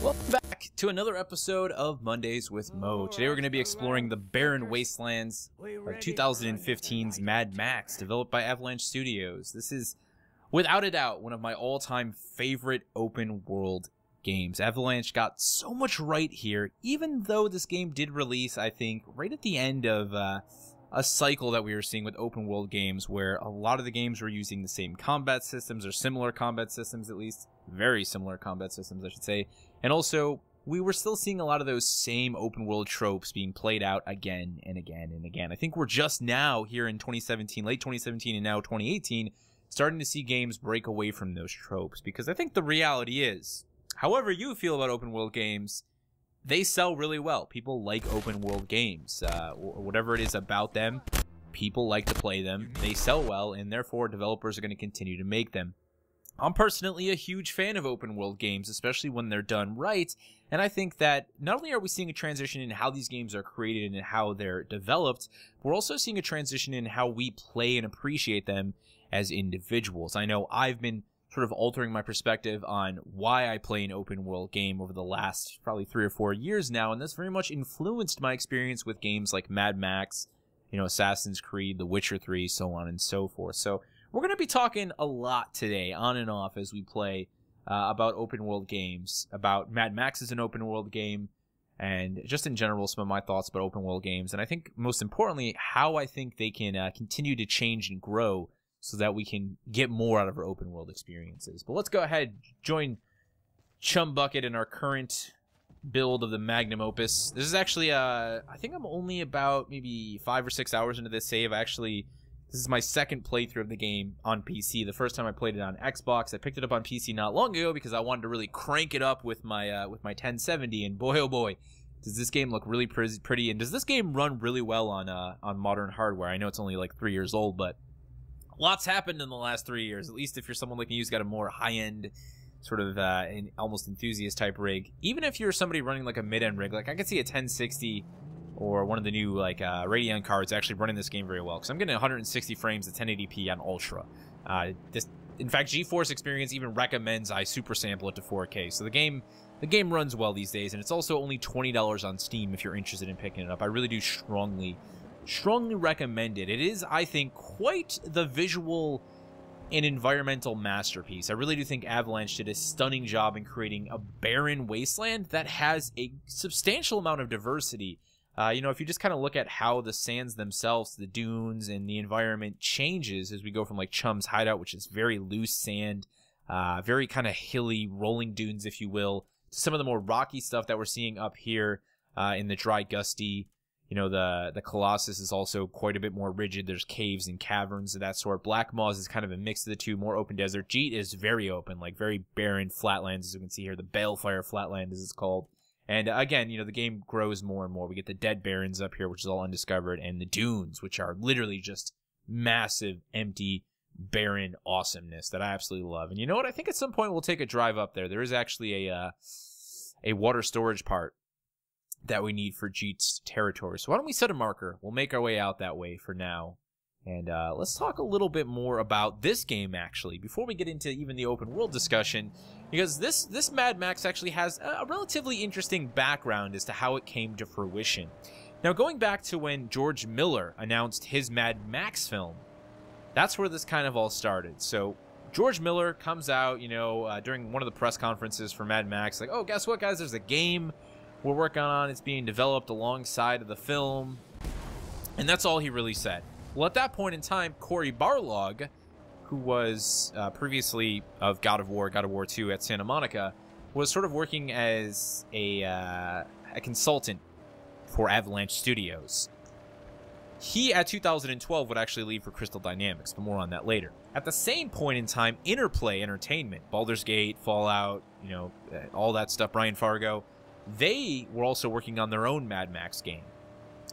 Welcome back to another episode of Mondays with Mo. Today we're going to be exploring the barren wastelands of 2015's Mad Max, developed by Avalanche Studios. This is, without a doubt, one of my all-time favorite open-world games. Avalanche got so much right here, even though this game did release, I think, right at the end of a cycle that we were seeing with open-world games, where a lot of the games were using the same combat systems, or similar combat systems at least. Very similar combat systems, I should say. And also, we were still seeing a lot of those same open-world tropes being played out again and again and again. I think we're just now, here in 2017, late 2017 and now 2018, starting to see games break away from those tropes. Because I think the reality is, however you feel about open-world games, they sell really well. People like open-world games. Whatever it is about them, people like to play them. They sell well, and therefore developers are going to continue to make them. I'm personally a huge fan of open-world games, especially when they're done right, and I think that not only are we seeing a transition in how these games are created and how they're developed, but we're also seeing a transition in how we play and appreciate them as individuals. I know I've been sort of altering my perspective on why I play an open-world game over the last probably 3 or 4 years now, and that's very much influenced my experience with games like Mad Max, Assassin's Creed, The Witcher 3, so on and so forth. So we're going to be talking a lot today, on and off, as we play about open-world games, about Mad Max as an open-world game, and just in general, some of my thoughts about open-world games. And I think, most importantly, how I think they can continue to change and grow so that we can get more out of our open-world experiences. But let's go ahead, join Chum Bucket in our current build of the Magnum Opus. This is actually, I think I'm only about maybe 5 or 6 hours into this save. This is my second playthrough of the game on PC. The first time I played it on Xbox, I picked it up on PC not long ago because I wanted to really crank it up with my 1070, and boy oh boy, does this game look really pretty, and does this game run really well on modern hardware. I know it's only like 3 years old, but lots happened in the last 3 years, at least if you're someone like me who's got a more high-end sort of almost enthusiast type rig. Even if you're somebody running like a mid-end rig, like I could see a 1060 or one of the new Radeon cards actually running this game very well, because I'm getting 160 frames at 1080p on Ultra. In fact, GeForce Experience even recommends I super sample it to 4K. So the game runs well these days, and it's also only $20 on Steam if you're interested in picking it up. I really do strongly recommend it. It is, I think, quite the visual and environmental masterpiece. I really do think Avalanche did a stunning job in creating a barren wasteland that has a substantial amount of diversity. If you just kind of look at how the sands themselves, the dunes, and the environment changes as we go from like Chum's hideout, which is very loose sand, very kind of hilly, rolling dunes, if you will, to some of the more rocky stuff that we're seeing up here in the dry, gusty. The Colossus is also quite a bit more rigid. There's caves and caverns of that sort. Black Moss is kind of a mix of the two, more open desert. Jeet is very open, like very barren flatlands, as you can see here. The Balefire Flatland, as it's called. And again, the game grows more and more. We get the Dead Barrens up here, which is all undiscovered, and the dunes, which are literally just massive, empty, barren awesomeness that I absolutely love. And you know what? I think at some point we'll take a drive up there. There is actually a water storage part that we need for Jeet's territory. So why don't we set a marker? We'll make our way out that way for now. And let's talk a little bit more about this game, actually, before we get into even the open world discussion, because this Mad Max actually has a relatively interesting background as to how it came to fruition. Now, going back to when George Miller announced his Mad Max film, that's where this kind of all started. So George Miller comes out, during one of the press conferences for Mad Max, like, oh, guess what, guys? There's a game we're working on. It's being developed alongside of the film. And that's all he really said. Well, at that point in time, Cory Barlog, who was previously of God of War 2 at Santa Monica, was sort of working as a consultant for Avalanche Studios. He, at 2012, would actually leave for Crystal Dynamics, but more on that later. At the same point in time, Interplay Entertainment, Baldur's Gate, Fallout, all that stuff, Brian Fargo, they were also working on their own Mad Max game.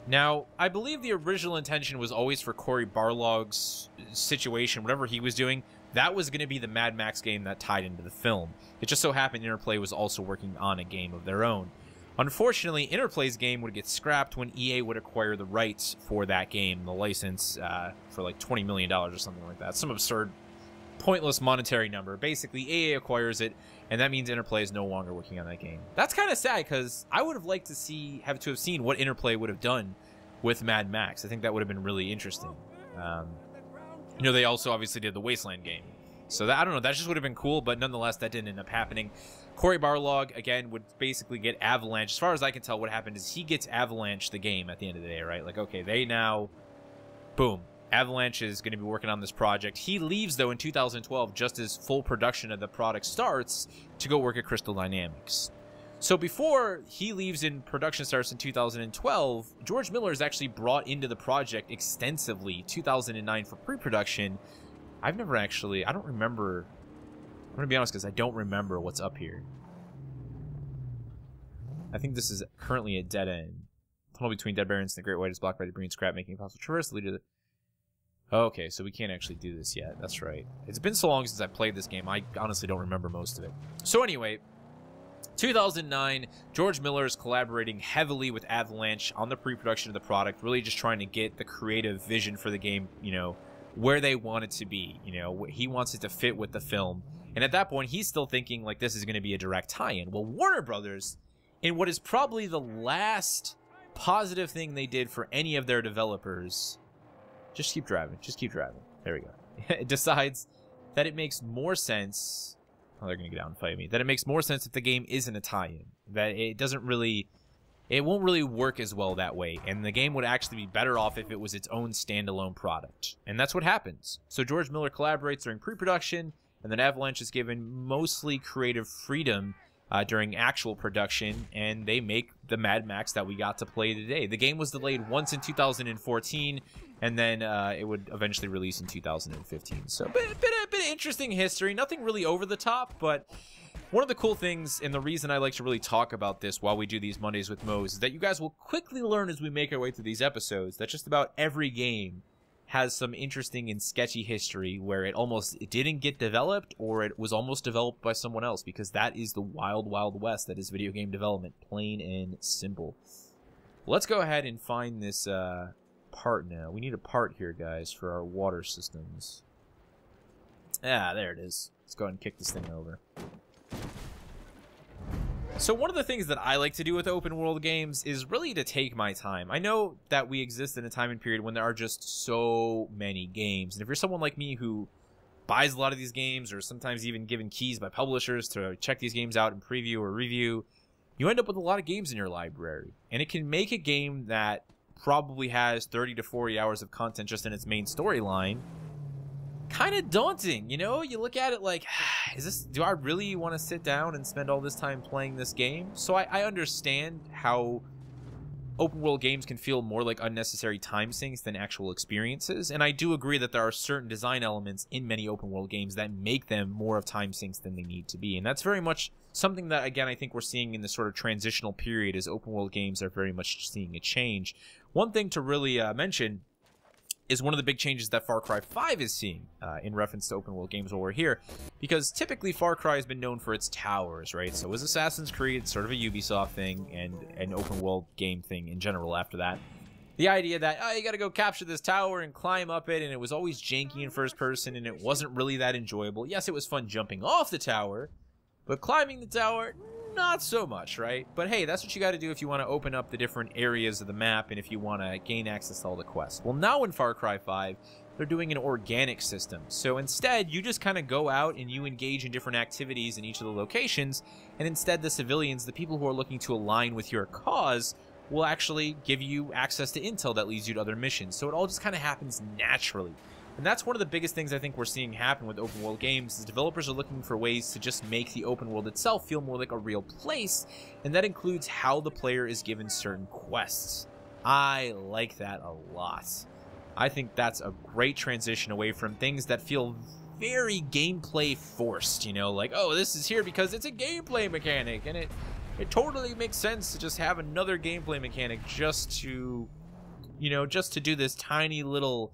Now, I believe the original intention was always for Cory Barlog's situation, whatever he was doing, that was going to be the Mad Max game that tied into the film. It just so happened Interplay was also working on a game of their own. Unfortunately, Interplay's game would get scrapped when EA would acquire the rights for that game, the license, for like $20 million or something like that. Some absurd, pointless monetary number. Basically, EA acquires it, and that means Interplay is no longer working on that game. That's kind of sad, because I would have liked to have seen what Interplay would have done with Mad Max. I think that would have been really interesting. You know, they also obviously did the Wasteland game. So that, I don't know, that just would have been cool, but nonetheless, that didn't end up happening. Cory Barlog, again, would basically get Avalanche. As far as I can tell, what happened is he gets Avalanche the game at the end of the day, right? Like, okay, they now, boom, Avalanche is going to be working on this project. He leaves, though, in 2012, just as full production of the product starts, to go work at Crystal Dynamics. So before he leaves and production starts in 2012, George Miller is actually brought into the project extensively, 2009 for pre-production. I've never actually, I don't remember, I'm going to be honest because I don't remember what's up here. I think this is currently a dead end. Tunnel between Dead Barrens and the Great White is blocked by debris and scrap, making it possible to traverse the leader. Okay, so we can't actually do this yet. That's right. It's been so long since I played this game, I honestly don't remember most of it. So anyway, 2009, George Miller is collaborating heavily with Avalanche on the pre-production of the product, really just trying to get the creative vision for the game, you know, where they want it to be. You know, he wants it to fit with the film. And at that point, he's still thinking like this is going to be a direct tie-in. Well, Warner Brothers, in what is probably the last positive thing they did for any of their developers, just keep driving, there we go, it decides that it makes more sense, oh, they're going to get out and fight me, that it makes more sense if the game isn't a tie-in, that it doesn't really, it won't really work as well that way, and the game would actually be better off if it was its own standalone product. And that's what happens. So George Miller collaborates during pre-production, and then Avalanche is given mostly creative freedom during actual production, and they make the Mad Max that we got to play today. The game was delayed once in 2014, and then it would eventually release in 2015. So a bit of interesting history. Nothing really over the top, but one of the cool things, and the reason I like to really talk about this while we do these Mondays with Mo's, is that you guys will quickly learn as we make our way through these episodes that just about every game has some interesting and sketchy history where it didn't get developed, or it was almost developed by someone else, because that is the wild, wild west that is video game development, plain and simple. Let's go ahead and find this part now. We need a part here, guys, for our water systems. Ah, there it is. Let's go ahead and kick this thing over. So one of the things that I like to do with open world games is really to take my time. I know that we exist in a time and period when there are just so many games. And if you're someone like me who buys a lot of these games, or sometimes even given keys by publishers to check these games out and preview or review, you end up with a lot of games in your library. And it can make a game that probably has 30 to 40 hours of content just in its main storyline kind of daunting, you know? You look at it like, do I really want to sit down and spend all this time playing this game? So I understand how open world games can feel more like unnecessary time sinks than actual experiences, and I do agree that there are certain design elements in many open world games that make them more of time sinks than they need to be, and that's very much something that, again, I think we're seeing in this sort of transitional period as open world games are very much seeing a change. One thing to really mention is one of the big changes that Far Cry 5 is seeing in reference to open world games while we're here, because typically Far Cry has been known for its towers, right? So is Assassin's Creed, sort of a Ubisoft thing, and an open world game thing in general after that. The idea that, oh, you gotta go capture this tower and climb up it, and it was always janky in first person, and it wasn't really that enjoyable. Yes, it was fun jumping off the tower, but climbing the tower, not so much, right? But hey, that's what you got to do if you want to open up the different areas of the map and if you want to gain access to all the quests. Well, now in Far Cry 5, they're doing an organic system. So instead, you just kind of go out and you engage in different activities in each of the locations, and instead the civilians, the people who are looking to align with your cause, will actually give you access to intel that leads you to other missions. So it all just kind of happens naturally. And that's one of the biggest things I think we're seeing happen with open world games, is developers are looking for ways to just make the open world itself feel more like a real place, and that includes how the player is given certain quests. I like that a lot. I think that's a great transition away from things that feel very gameplay forced, you know, like, oh, this is here because it's a gameplay mechanic, and it totally makes sense to just have another gameplay mechanic just to, you know, just to do this tiny little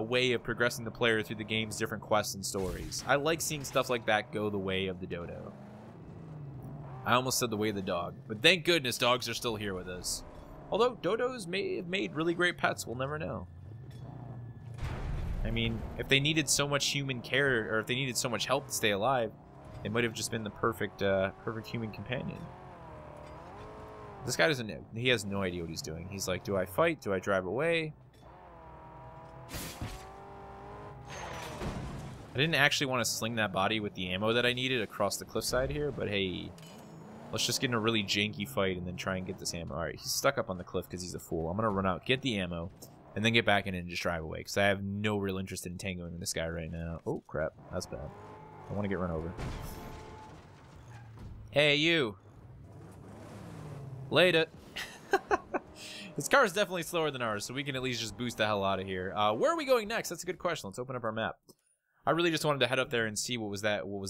way of progressing the player through the game's different quests and stories. I like seeing stuff like that go the way of the dodo. I almost said the way of the dog, but thank goodness dogs are still here with us. Although dodos may have made really great pets, we'll never know. I mean, if they needed so much human care, or if they needed so much help to stay alive, they might have just been the perfect human companion. This guy doesn't know. He has no idea what he's doing. He's like, do I fight? Do I drive away? I didn't actually want to sling that body with the ammo that I needed across the cliffside here, but hey, let's just get in a really janky fight and then try and get this ammo. Alright, he's stuck up on the cliff because he's a fool. I'm going to run out, get the ammo, and then get back in and just drive away, because I have no real interest in tangoing with this guy right now. Oh, crap. That's bad. I want to get run over. Hey, you. Later. His car is definitely slower than ours, so we can at least just boost the hell out of here. Where are we going next? That's a good question. Let's open up our map. I really just wanted to head up there and see what was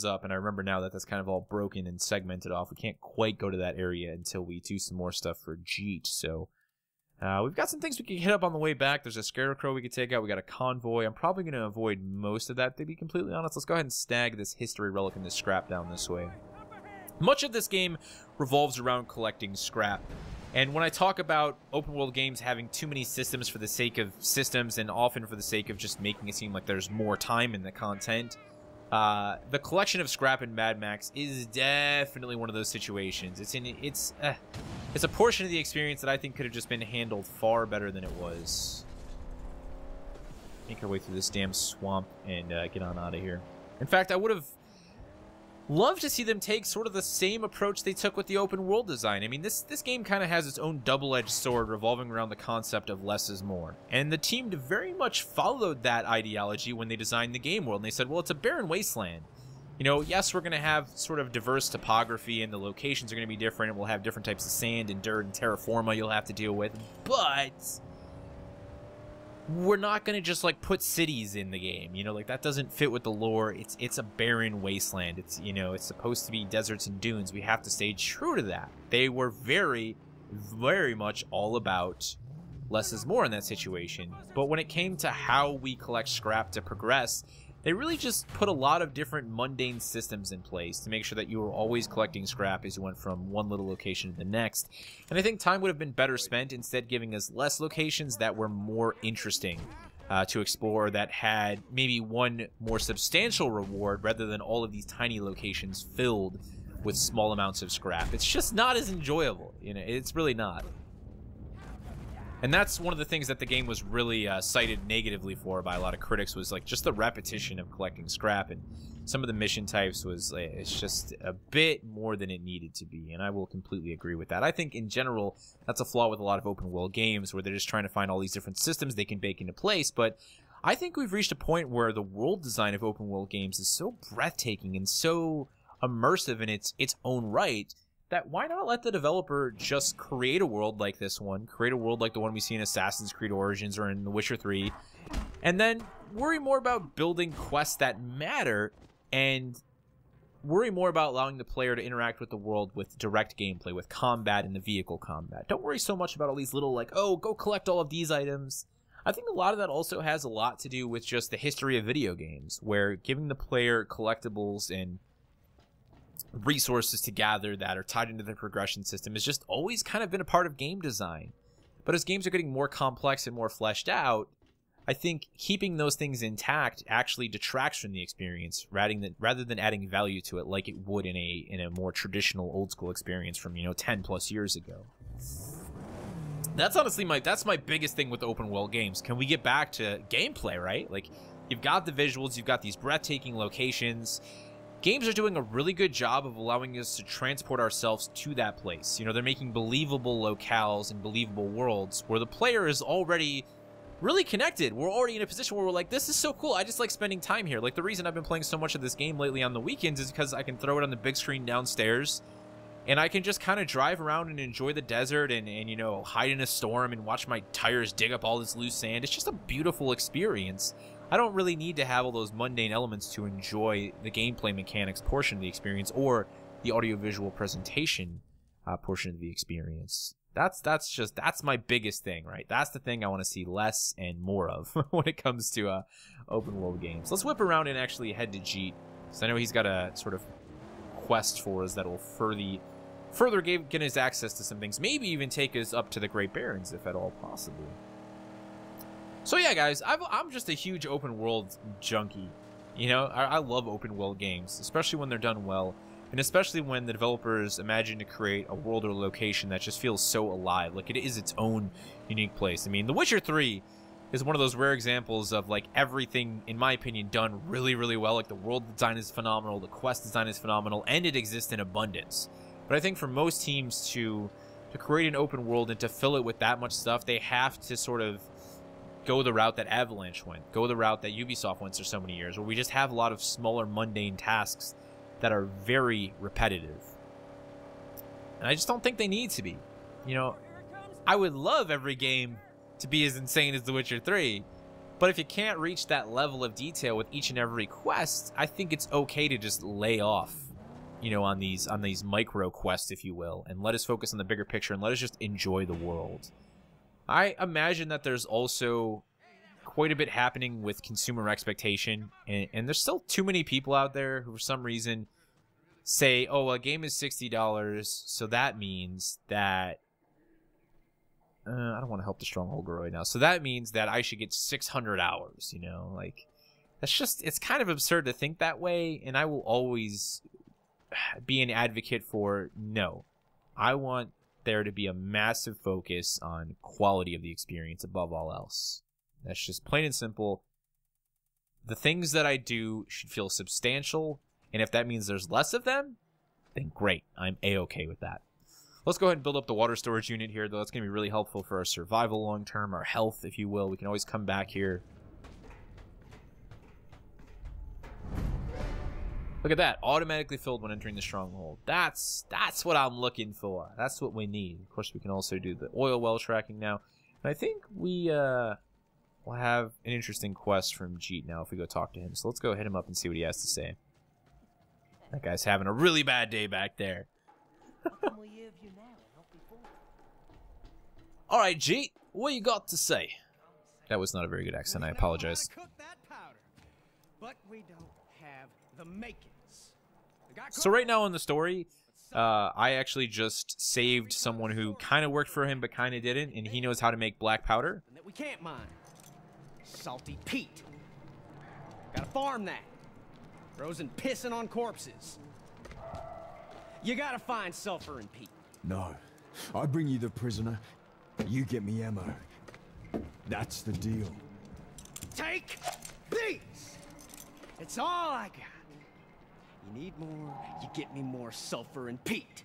up, and I remember now that that's kind of all broken and segmented off. We can't quite go to that area until we do some more stuff for Jeet, so we've got some things we can hit up on the way back. There's a scarecrow we could take out. We got a convoy. I'm probably going to avoid most of that, to be completely honest. Let's go ahead and snag this history relic and this scrap down this way. Much of this game revolves around collecting scrap. And when I talk about open world games having too many systems for the sake of systems and often for the sake of just making it seem like there's more time in the content, the collection of scrap in Mad Max is definitely one of those situations. It's a portion of the experience that I think could have just been handled far better than it was. Make our way through this damn swamp and get on out of here. In fact, I would have love to see them take sort of the same approach they took with the open world design. I mean, this game kind of has its own double-edged sword revolving around the concept of less is more. And the team very much followed that ideology when they designed the game world. And they said, well, it's a barren wasteland. You know, yes, we're going to have sort of diverse topography and the locations are going to be different. And we'll have different types of sand and dirt and terra forma you'll have to deal with. But we're not going to just, like, put cities in the game, you know, like, that doesn't fit with the lore. It's a barren wasteland. It's, you know, it's supposed to be deserts and dunes. We have to stay true to that. They were very, very much all about less is more in that situation. But when it came to how we collect scrap to progress, they really just put a lot of different mundane systems in place to make sure that you were always collecting scrap as you went from one little location to the next. And I think time would have been better spent instead giving us less locations that were more interesting to explore, that had maybe one more substantial reward rather than all of these tiny locations filled with small amounts of scrap. It's just not as enjoyable, you know, it's really not. And that's one of the things that the game was really cited negatively for by a lot of critics, was like just the repetition of collecting scrap, and some of the mission types was it's just a bit more than it needed to be, and I will completely agree with that. I think in general that's a flaw with a lot of open world games where they're just trying to find all these different systems they can bake into place, but I think we've reached a point where the world design of open world games is so breathtaking and so immersive in its own right that why not let the developer just create a world like this one, create a world like the one we see in Assassin's Creed Origins or in The Witcher 3, and then worry more about building quests that matter and worry more about allowing the player to interact with the world with direct gameplay, with combat and the vehicle combat. Don't worry so much about all these little, like, oh, go collect all of these items. I think a lot of that also has a lot to do with just the history of video games, where giving the player collectibles and resources to gather that are tied into the progression system has just always kind of been a part of game design. But as games are getting more complex and more fleshed out, I think keeping those things intact actually detracts from the experience rather than adding value to it like it would in a more traditional old school experience from, you know, 10 plus years ago. That's honestly that's my biggest thing with open world games. Can we get back to gameplay, right? Like, you've got the visuals, you've got these breathtaking locations. Games are doing a really good job of allowing us to transport ourselves to that place. You know, they're making believable locales and believable worlds where the player is already really connected. We're already in a position where we're like, this is so cool. I just like spending time here. Like, the reason I've been playing so much of this game lately on the weekends is because I can throw it on the big screen downstairs and I can just kind of drive around and enjoy the desert and, you know, hide in a storm and watch my tires dig up all this loose sand. It's just a beautiful experience. I don't really need to have all those mundane elements to enjoy the gameplay mechanics portion of the experience or the audiovisual presentation portion of the experience. That's my biggest thing, right? That's the thing I want to see less and more of when it comes to open world games. Let's whip around and actually head to Jeet, because I know he's got a sort of quest for us that will further get us access to some things. Maybe even take us up to the Great Barrens, if at all possible. So yeah, guys, I'm just a huge open world junkie. You know, I love open world games, especially when they're done well. And especially when the developers imagine to create a world or location that just feels so alive. Like, it is its own unique place. I mean, The Witcher 3 is one of those rare examples of, like, everything, in my opinion, done really, really well. Like, the world design is phenomenal, the quest design is phenomenal, and it exists in abundance. But I think for most teams to create an open world and to fill it with that much stuff, they have to sort of go the route that Avalanche went, go the route that Ubisoft went for so many years, where we just have a lot of smaller, mundane tasks that are very repetitive. And I just don't think they need to be. You know, I would love every game to be as insane as The Witcher 3, but if you can't reach that level of detail with each and every quest, I think it's okay to just lay off, you know, on these micro quests, if you will, and let us focus on the bigger picture and let us just enjoy the world. I imagine that there's also quite a bit happening with consumer expectation, and there's still too many people out there who for some reason say, oh, well, a game is $60, so that means that I don't want to help the stronghold girl right now, so that means that I should get 600 hours, you know? Like, that's just, it's kind of absurd to think that way, and I will always be an advocate for, no, I want there to be a massive focus on quality of the experience above all else. That's just plain and simple. The things that I do should feel substantial, and if that means there's less of them, then great. I'm A-okay with that. Let's go ahead and build up the water storage unit here, though. That's going to be really helpful for our survival long-term, our health, if you will. We can always come back here. Look at that. Automatically filled when entering the stronghold. That's what I'm looking for. That's what we need. Of course, we can also do the oil well tracking now. And I think we will have an interesting quest from Jeet now if we go talk to him. So let's go hit him up and see what he has to say. That guy's having a really bad day back there. Alright, Jeet, what you got to say? That was not a very good accent, I apologize. So right now in the story, I actually just saved someone who kind of worked for him but kind of didn't, and he knows how to make black powder. That we can't mine. Salty peat. Gotta farm that. Frozen pissing on corpses. You gotta find sulfur and peat. No. I bring you the prisoner. You get me ammo. That's the deal. Take these! It's all I got. You need more, you get me more sulfur and peat.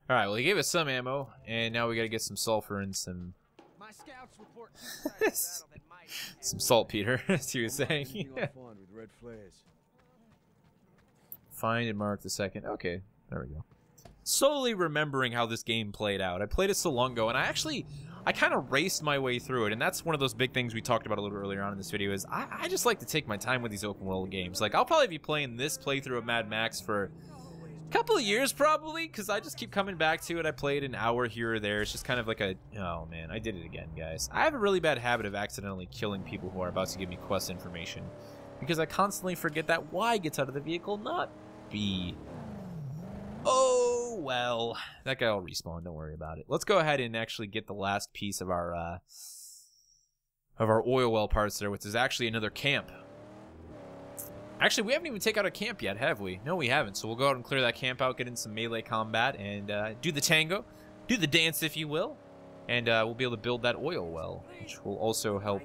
Alright, well he gave us some ammo, and now we gotta get some sulfur and some... My scouts report some saltpeter, as he was saying. Yeah. Find and mark the second. Okay, there we go. Slowly remembering how this game played out. I played it so long ago, and I kind of raced my way through it, and that's one of those big things we talked about a little earlier on in this video, is I just like to take my time with these open world games. Like, I'll probably be playing this playthrough of Mad Max for a couple of years, probably, because I just keep coming back to it. I played an hour here or there. It's just kind of like a, oh man, I did it again, guys. I have a really bad habit of accidentally killing people who are about to give me quest information, because I constantly forget that Y gets out of the vehicle, not B. Oh, well, that guy will respawn. Don't worry about it. Let's go ahead and actually get the last piece of our oil well parts there, which is actually another camp. Actually, we haven't even taken out a camp yet, have we? No, we haven't. So we'll go out and clear that camp out, get in some melee combat, and do the tango, do the dance, if you will, and we'll be able to build that oil well, which will also help.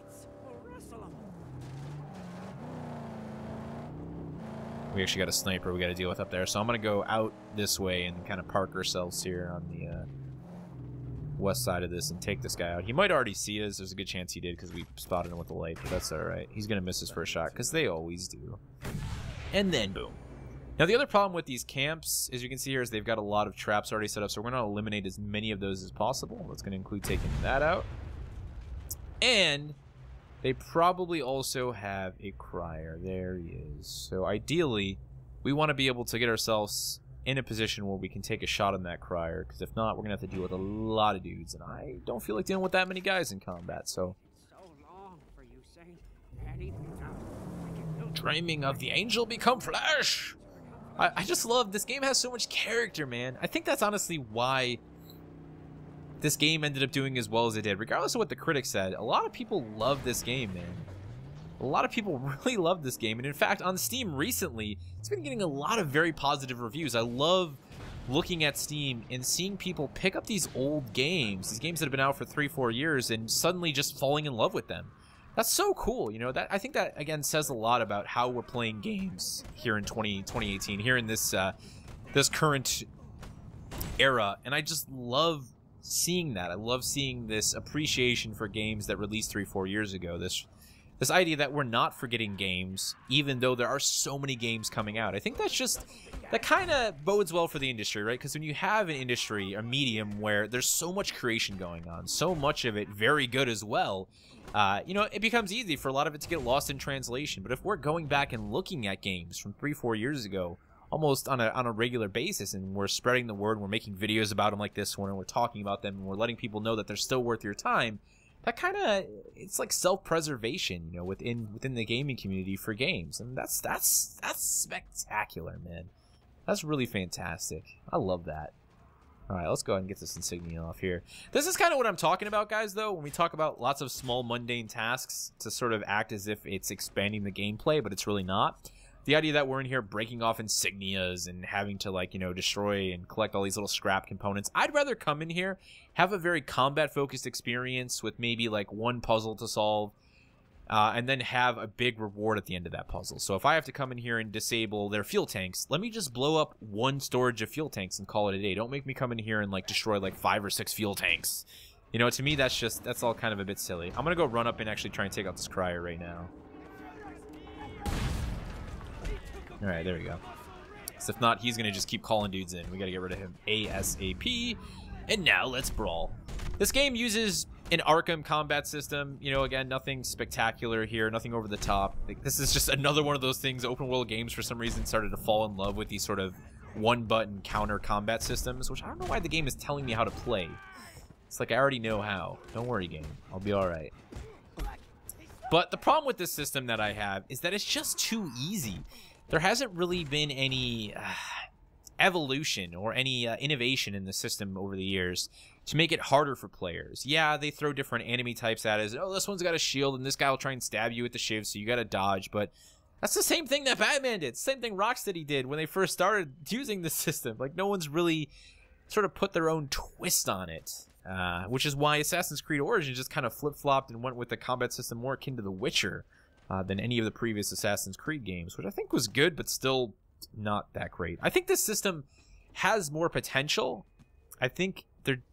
We actually got a sniper we got to deal with up there, so I'm going to go out this way and kind of park ourselves here on the west side of this and take this guy out. He might already see us. There's a good chance he did because we spotted him with the light, but that's alright. He's going to miss his first shot because they always do. And then boom. Now the other problem with these camps, as you can see here, is they've got a lot of traps already set up, so we're going to eliminate as many of those as possible. That's going to include taking that out. And they probably also have a crier. There he is. So ideally, we want to be able to get ourselves in a position where we can take a shot on that crier, because if not, we're going to have to deal with a lot of dudes, and I don't feel like dealing with that many guys in combat, so... Dreaming of the angel become flesh! I just love this game. Has so much character, man. I think that's honestly why this game ended up doing as well as it did. Regardless of what the critics said, a lot of people love this game, man. A lot of people really love this game. And in fact, on Steam recently, it's been getting a lot of very positive reviews. I love looking at Steam and seeing people pick up these old games, these games that have been out for 3-4 years, and suddenly just falling in love with them. That's so cool, you know. That I think that again says a lot about how we're playing games here in 2018, here in this this current era, and I just love seeing that. I love seeing this appreciation for games that released 3-4 years ago. This idea that we're not forgetting games, even though there are so many games coming out. I think that kind of bodes well for the industry, right? Because when you have an industry, a medium where there's so much creation going on, so much of it very good as well, you know, it becomes easy for a lot of it to get lost in translation. But if we're going back and looking at games from 3-4 years ago, almost on a regular basis, and we're spreading the word, we're making videos about them like this one, and we're talking about them, and we're letting people know that they're still worth your time, that kind of, it's like self-preservation, you know, within the gaming community for games. And that's spectacular, man. That's really fantastic. I love that. All right, let's go ahead and get this insignia off here. This is kind of what I'm talking about, guys, though, when we talk about lots of small, mundane tasks to sort of act as if it's expanding the gameplay, but it's really not. The idea that we're in here breaking off insignias and having to, like, you know, destroy and collect all these little scrap components. I'd rather come in here, have a very combat-focused experience with maybe, like, one puzzle to solve, and then have a big reward at the end of that puzzle. So if I have to come in here and disable their fuel tanks, let me just blow up one storage of fuel tanks and call it a day. Don't make me come in here and, like, destroy, like, 5 or 6 fuel tanks. You know, to me, that's all kind of a bit silly. I'm gonna go run up and actually try and take out this crier right now. Alright, there we go. So if not, he's going to just keep calling dudes in. We got to get rid of him ASAP. And now let's brawl. This game uses an Arkham combat system. You know, again, nothing spectacular here, nothing over the top. This is just another one of those things. Open world games, for some reason, started to fall in love with these sort of one-button counter combat systems, which I don't know why the game is telling me how to play. It's like I already know how. Don't worry, game. I'll be alright. But the problem with this system that I have is that it's just too easy. There hasn't really been any evolution or any innovation in the system over the years to make it harder for players. Yeah, they throw different enemy types at us. Oh, this one's got a shield, and this guy will try and stab you with the shiv, so you got to dodge. But that's the same thing that Batman did. Same thing Rocksteady did when they first started using the system. Like, no one's really sort of put their own twist on it, which is why Assassin's Creed Origins just kind of flip-flopped and went with the combat system more akin to The Witcher than any of the previous Assassin's Creed games, which I think was good, but still not that great. I think this system has more potential. I think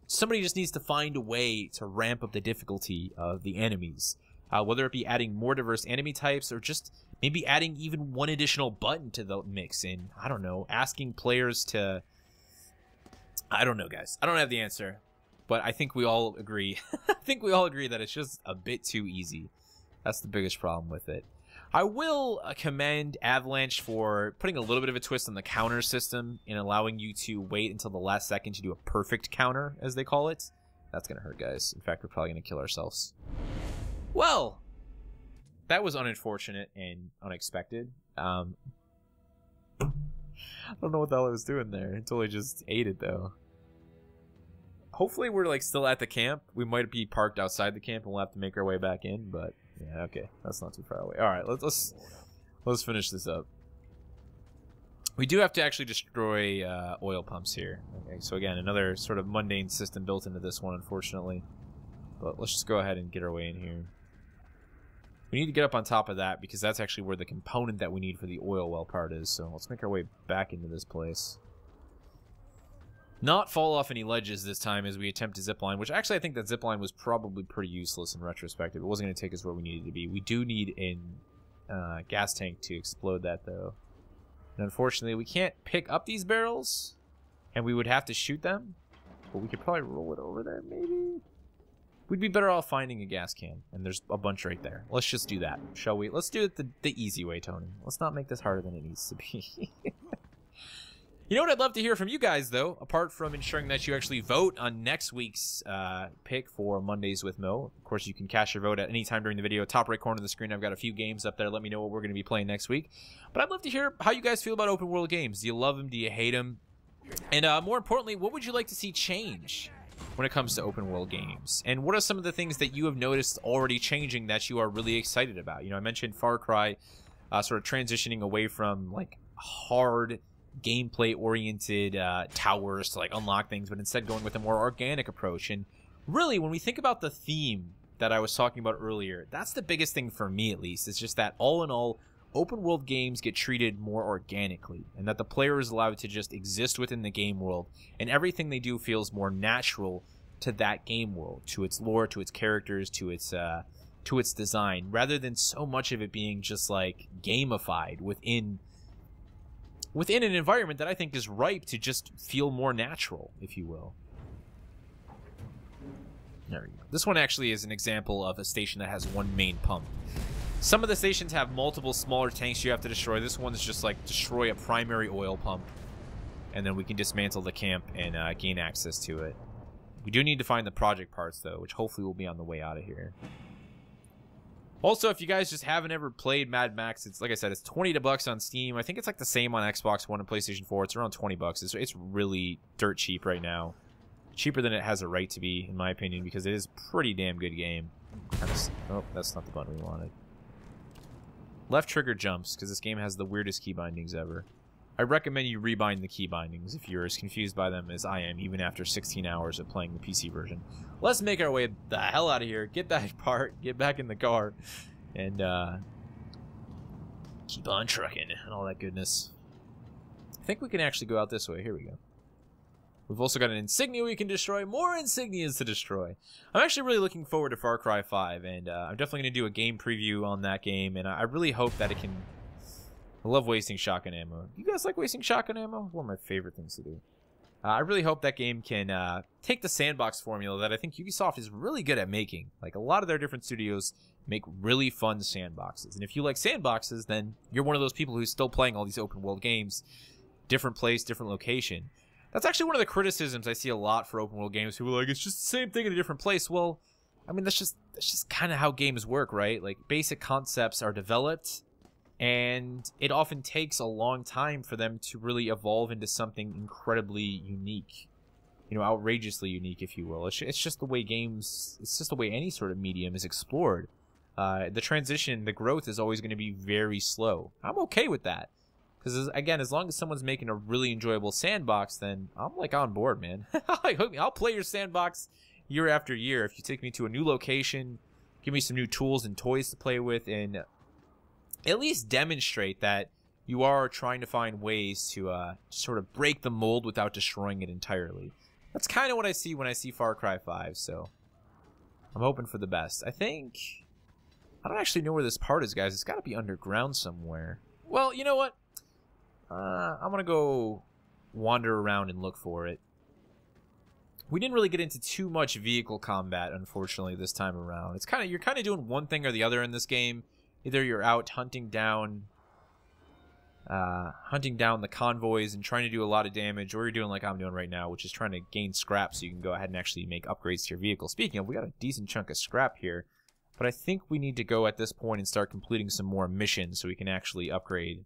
somebody just needs to find a way to ramp up the difficulty of the enemies, whether it be adding more diverse enemy types or just maybe adding even one additional button to the mix in, I don't know, asking players to... I don't know, guys. I don't have the answer, but I think we all agree. I think we all agree that it's just a bit too easy. That's the biggest problem with it. I will commend Avalanche for putting a little bit of a twist on the counter system and allowing you to wait until the last second to do a perfect counter, as they call it. That's going to hurt, guys. In fact, we're probably going to kill ourselves. Well, that was unfortunate and unexpected. I don't know what the hell I was doing there until I just ate it, though. Hopefully we're, like, still at the camp. We might be parked outside the camp and we'll have to make our way back in, but... yeah, okay. That's not too far away. All right, let's finish this up. We do have to actually destroy oil pumps here. Okay, so again, another sort of mundane system built into this one, unfortunately. But let's just go ahead and get our way in here. We need to get up on top of that because that's actually where the component that we need for the oil well part is. So let's make our way back into this place. Not fall off any ledges this time as we attempt to zipline, which actually I think that zipline was probably pretty useless in retrospect. It wasn't going to take us where we needed to be. We do need a gas tank to explode that, though. And unfortunately, we can't pick up these barrels, and we would have to shoot them. But we could probably roll it over there, maybe? We'd be better off finding a gas can, and there's a bunch right there. Let's just do that, shall we? Let's do it the easy way, Tony. Let's not make this harder than it needs to be. You know what I'd love to hear from you guys, though, apart from ensuring that you actually vote on next week's pick for Mondays with Mo. Of course, you can cast your vote at any time during the video. Top right corner of the screen, I've got a few games up there. Let me know what we're going to be playing next week. But I'd love to hear how you guys feel about open world games. Do you love them? Do you hate them? And more importantly, what would you like to see change when it comes to open world games? And what are some of the things that you have noticed already changing that you are really excited about? You know, I mentioned Far Cry sort of transitioning away from, like, hard gameplay oriented towers to like unlock things, but instead going with a more organic approach. And really, when we think about the theme that I was talking about earlier, that's the biggest thing for me, at least. It's just that all in all, open world games get treated more organically, and that the player is allowed to just exist within the game world, and everything they do feels more natural to that game world, to its lore, to its characters, to its design, rather than so much of it being just like gamified within an environment that I think is ripe to just feel more natural, if you will. There we go. This one actually is an example of a station that has one main pump. Some of the stations have multiple smaller tanks you have to destroy. This one's just like destroy a primary oil pump, and then we can dismantle the camp and gain access to it. We do need to find the project parts, though, which hopefully will be on the way out of here. Also, if you guys just haven't ever played Mad Max, it's like I said, it's $20 on Steam. I think it's like the same on Xbox One and PlayStation 4. It's around $20. It's really dirt cheap right now. Cheaper than it has a right to be, in my opinion, because it is a pretty damn good game. Oh, that's not the button we wanted. Left trigger jumps, because this game has the weirdest key bindings ever. I recommend you rebind the key bindings if you're as confused by them as I am, even after 16 hours of playing the PC version. Let's make our way the hell out of here, get that part, get back in the car, and keep on trucking and all that goodness. I think we can actually go out this way. Here we go. We've also got an insignia we can destroy, more insignias to destroy. I'm actually really looking forward to Far Cry 5, and I'm definitely going to do a game preview on that game, and I really hope that it can... I love wasting shotgun ammo. You guys like wasting shotgun ammo? It's one of my favorite things to do. I really hope that game can take the sandbox formula that I think Ubisoft is really good at making. Like, a lot of their different studios make really fun sandboxes. And if you like sandboxes, then you're one of those people who's still playing all these open world games. Different place, different location. That's actually one of the criticisms I see a lot for open world games. People are like, it's just the same thing in a different place. Well, I mean, that's just kind of how games work, right? Like, basic concepts are developed, and it often takes a long time for them to really evolve into something incredibly unique. You know, outrageously unique, if you will. It's just the way games, it's just the way any sort of medium is explored. The transition, the growth is always going to be very slow. I'm okay with that. Because, again, as long as someone's making a really enjoyable sandbox, then I'm, like, on board, man. I'll play your sandbox year after year. If you take me to a new location, give me some new tools and toys to play with, and at least demonstrate that you are trying to find ways to sort of break the mold without destroying it entirely. That's kind of what I see when I see Far Cry 5, so I'm hoping for the best. I don't actually know where this part is, guys. It's got to be underground somewhere. Well, you know what? I'm going to go wander around and look for it. We didn't really get into too much vehicle combat, unfortunately, this time around. It's you're kind of doing one thing or the other in this game. Either you're out hunting down the convoys and trying to do a lot of damage, or you're doing like I'm doing right now, which is trying to gain scrap so you can go ahead and actually make upgrades to your vehicle. Speaking of, we got a decent chunk of scrap here, but I think we need to go at this point and start completing some more missions so we can actually upgrade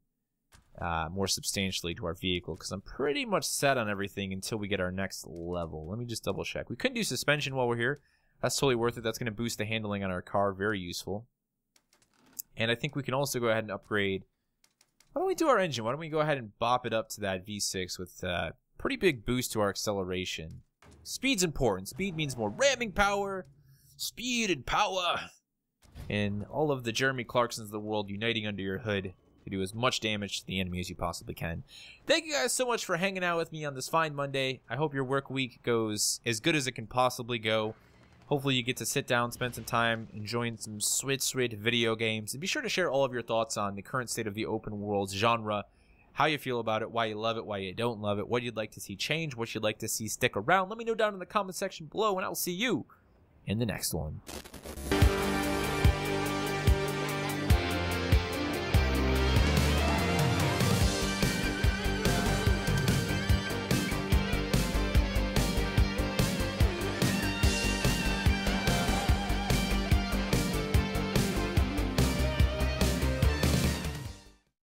more substantially to our vehicle, because I'm pretty much set on everything until we get our next level. Let me just double check. We couldn't do suspension while we're here. That's totally worth it. That's going to boost the handling on our car. Very useful. And I think we can also go ahead and upgrade. Why don't we do our engine? Why don't we go ahead and bop it up to that V6 with a pretty big boost to our acceleration. Speed's important. Speed means more ramming power. Speed and power. And all of the Jeremy Clarksons of the world uniting under your hood to do as much damage to the enemy as you possibly can. Thank you guys so much for hanging out with me on this fine Monday. I hope your work week goes as good as it can possibly go. Hopefully you get to sit down, spend some time enjoying some sweet video games. And be sure to share all of your thoughts on the current state of the open world genre, how you feel about it, why you love it, why you don't love it, what you'd like to see change, what you'd like to see stick around. Let me know down in the comment section below, and I'll see you in the next one.